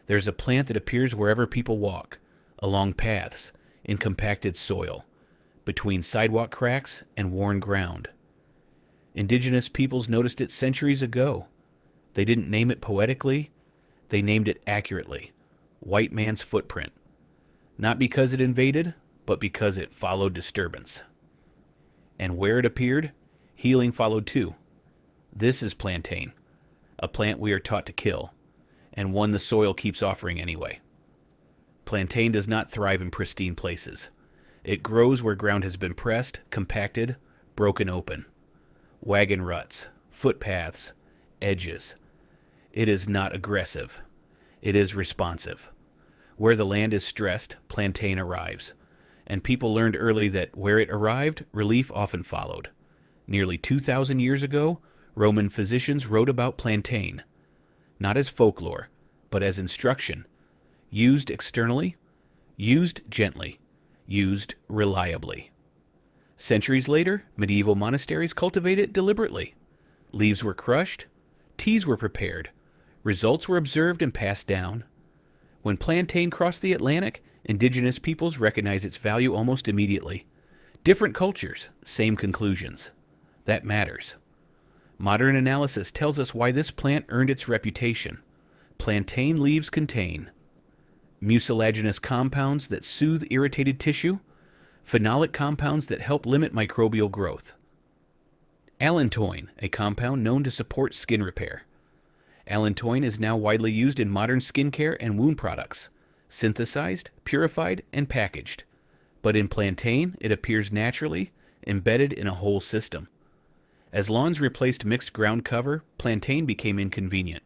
There's a plant that appears wherever people walk, along paths, in compacted soil, between sidewalk cracks and worn ground. Indigenous peoples noticed it centuries ago. They didn't name it poetically, they named it accurately. White man's footprint. Not because it invaded, but because it followed disturbance. And where it appeared, healing followed too. This is plantain, a plant we are taught to kill, and one the soil keeps offering anyway. Plantain does not thrive in pristine places. It grows where ground has been pressed, compacted, broken open. Wagon ruts, footpaths, edges. It is not aggressive. It is responsive. Where the land is stressed, plantain arrives. And people learned early that where it arrived, relief often followed. Nearly 2,000 years ago, Roman physicians wrote about plantain, not as folklore, but as instruction. Used externally, used gently, used reliably. Centuries later, medieval monasteries cultivated it deliberately. Leaves were crushed, teas were prepared, results were observed and passed down. When plantain crossed the Atlantic, indigenous peoples recognized its value almost immediately. Different cultures, same conclusions. That matters. Modern analysis tells us why this plant earned its reputation. Plantain leaves contain mucilaginous compounds that soothe irritated tissue, phenolic compounds that help limit microbial growth. Allantoin, a compound known to support skin repair. Allantoin is now widely used in modern skincare and wound products, synthesized, purified, and packaged. But in plantain, it appears naturally, embedded in a whole system. As lawns replaced mixed ground cover, plantain became inconvenient.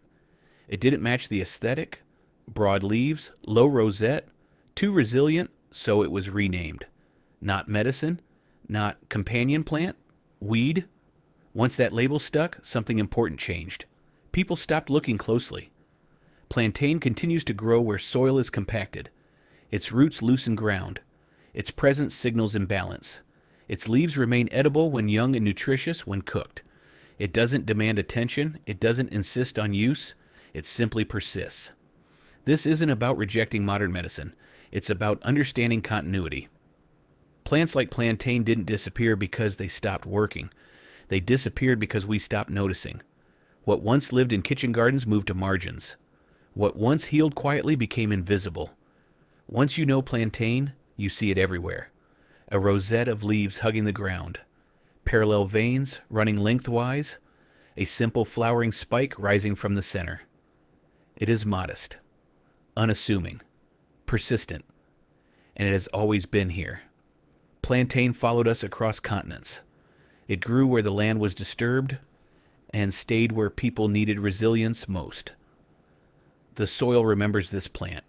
It didn't match the aesthetic, broad leaves, low rosette, too resilient, so it was renamed. Not medicine, not companion plant, weed. Once that label stuck, something important changed. People stopped looking closely. Plantain continues to grow where soil is compacted. Its roots loosen ground. Its presence signals imbalance. Its leaves remain edible when young and nutritious when cooked. It doesn't demand attention. It doesn't insist on use. It simply persists. This isn't about rejecting modern medicine. It's about understanding continuity. Plants like plantain didn't disappear because they stopped working. They disappeared because we stopped noticing. What once lived in kitchen gardens moved to margins. What once healed quietly became invisible. Once you know plantain, you see it everywhere. A rosette of leaves hugging the ground. Parallel veins running lengthwise. A simple flowering spike rising from the center. It is modest, unassuming, persistent, and it has always been here. Plantain followed us across continents. It grew where the land was disturbed and stayed where people needed resilience most. The soil remembers this plant,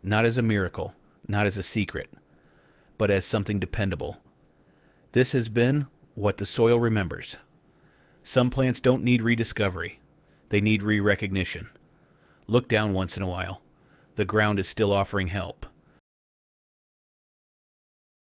not as a miracle, not as a secret, but as something dependable. This has been what the soil remembers. Some plants don't need rediscovery. They need re-recognition. Look down once in a while. The ground is still offering help.